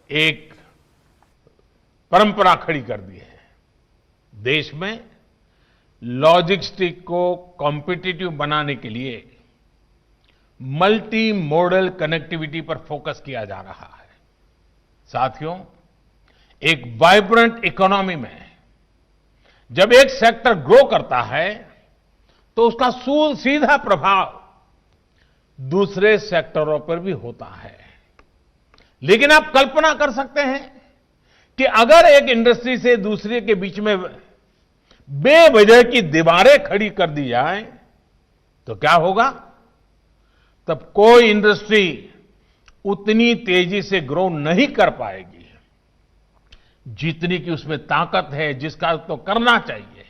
एक परंपरा खड़ी कर दी है। देश में लॉजिस्टिक को कॉम्पिटिटिव बनाने के लिए मल्टी मॉडल कनेक्टिविटी पर फोकस किया जा रहा है। साथियों, एक वाइब्रेंट इकोनॉमी में जब एक सेक्टर ग्रो करता है तो उसका सीधा प्रभाव दूसरे सेक्टरों पर भी होता है। लेकिन आप कल्पना कर सकते हैं कि अगर एक इंडस्ट्री से दूसरे के बीच में बेवजह की दीवारें खड़ी कर दी जाए तो क्या होगा? तब कोई इंडस्ट्री उतनी तेजी से ग्रो नहीं कर पाएगी जितनी की उसमें ताकत है, जिसका तो करना चाहिए।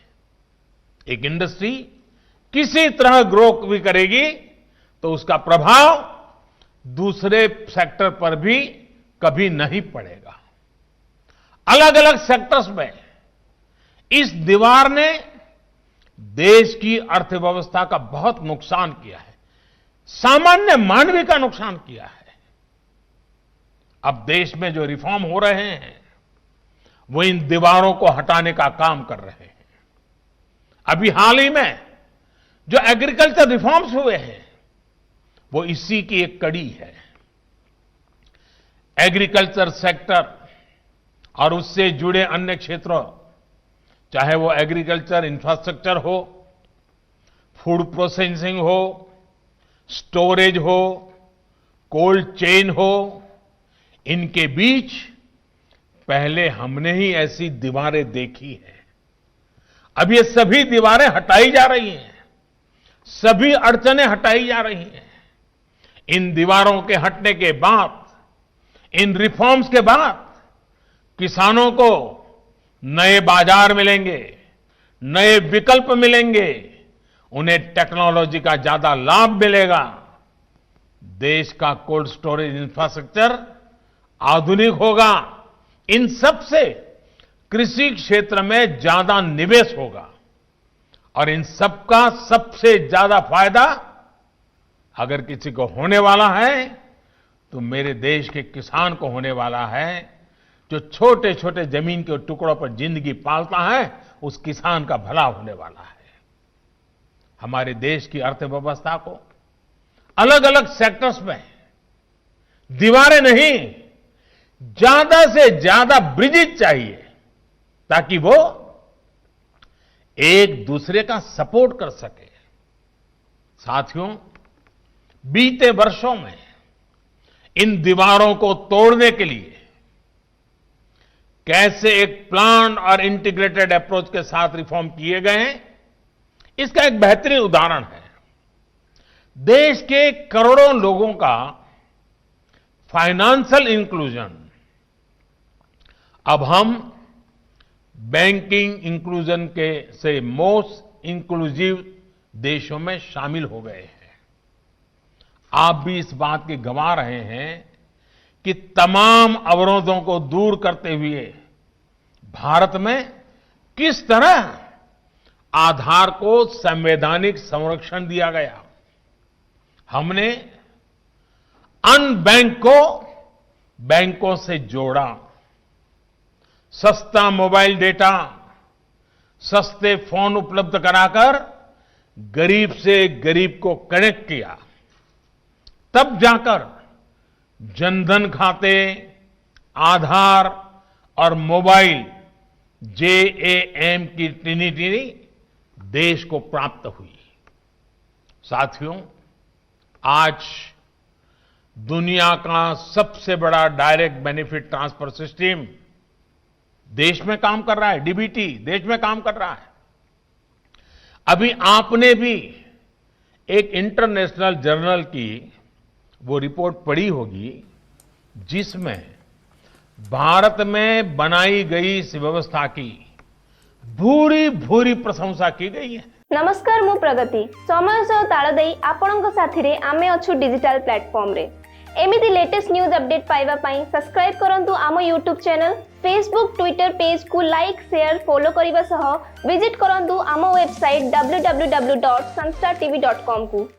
एक इंडस्ट्री किसी तरह ग्रो भी करेगी तो उसका प्रभाव दूसरे सेक्टर पर भी कभी नहीं पड़ेगा। अलग अलग सेक्टर्स में इस दीवार ने देश की अर्थव्यवस्था का बहुत नुकसान किया है, सामान्य मानवीय का नुकसान किया है। अब देश में जो रिफॉर्म हो रहे हैं वो इन दीवारों को हटाने का काम कर रहे हैं। अभी हाल ही में जो एग्रीकल्चर रिफॉर्म्स हुए हैं वो इसी की एक कड़ी है। एग्रीकल्चर सेक्टर और उससे जुड़े अन्य क्षेत्रों, चाहे वो एग्रीकल्चर इंफ्रास्ट्रक्चर हो, फूड प्रोसेसिंग हो, स्टोरेज हो, कोल्ड चेन हो, इनके बीच पहले हमने ही ऐसी दीवारें देखी हैं। अब ये सभी दीवारें हटाई जा रही हैं, सभी अड़चनें हटाई जा रही हैं। इन दीवारों के हटने के बाद, इन रिफॉर्म्स के बाद किसानों को नए बाजार मिलेंगे, नए विकल्प मिलेंगे, उन्हें टेक्नोलॉजी का ज्यादा लाभ मिलेगा। देश का कोल्ड स्टोरेज इंफ्रास्ट्रक्चर आधुनिक होगा। इन सब से कृषि क्षेत्र में ज्यादा निवेश होगा और इन सबका सबसे ज्यादा फायदा अगर किसी को होने वाला है तो मेरे देश के किसान को होने वाला है, जो छोटे छोटे जमीन के टुकड़ों पर जिंदगी पालता है। उस किसान का भला होने वाला है। हमारे देश की अर्थव्यवस्था को अलग अलग सेक्टर्स में दीवारें नहीं, ज्यादा से ज्यादा ब्रिजेज चाहिए ताकि वो एक दूसरे का सपोर्ट कर सके। साथियों, बीते वर्षों में इन दीवारों को तोड़ने के लिए कैसे एक प्लान और इंटीग्रेटेड अप्रोच के साथ रिफॉर्म किए गए हैं, इसका एक बेहतरीन उदाहरण है। देश के करोड़ों लोगों का फाइनेंशियल इंक्लूजन अब हम बैंकिंग इंक्लूजन के से मोस्ट इंक्लूसिव देशों में शामिल हो गए हैं। आप भी इस बात के गवाह रहे हैं कि तमाम अवरोधों को दूर करते हुए भारत में किस तरह आधार को संवैधानिक संरक्षण दिया गया। हमने अनबैंक को बैंकों से जोड़ा, सस्ता मोबाइल डेटा, सस्ते फोन उपलब्ध कराकर गरीब से गरीब को कनेक्ट किया। तब जाकर जनधन खाते, आधार और मोबाइल JAM की ट्रिनिटी देश को प्राप्त हुई। साथियों, आज दुनिया का सबसे बड़ा डायरेक्ट बेनिफिट ट्रांसफर सिस्टम देश में काम कर रहा है। DBT देश में काम कर रहा है। अभी आपने भी एक इंटरनेशनल जर्नल की वो रिपोर्ट पढ़ी होगी जिसमें भारत में बनाई गई इस व्यवस्था की भूरी भूरी प्रशंसा की गई है। नमस्कार, मु प्रगति समय सह ताल देई आपणक साथी रे आमे अछु डिजिटल प्लेटफॉर्म रे। एमिति लेटेस्ट न्यूज अपडेट पाइबा पई सब्सक्राइब करंतु आम YouTube channel, Facebook Twitter page को लाइक शेयर फॉलो करने सह विजिट करंतु आम वेबसाइट www.sanstartv.com को।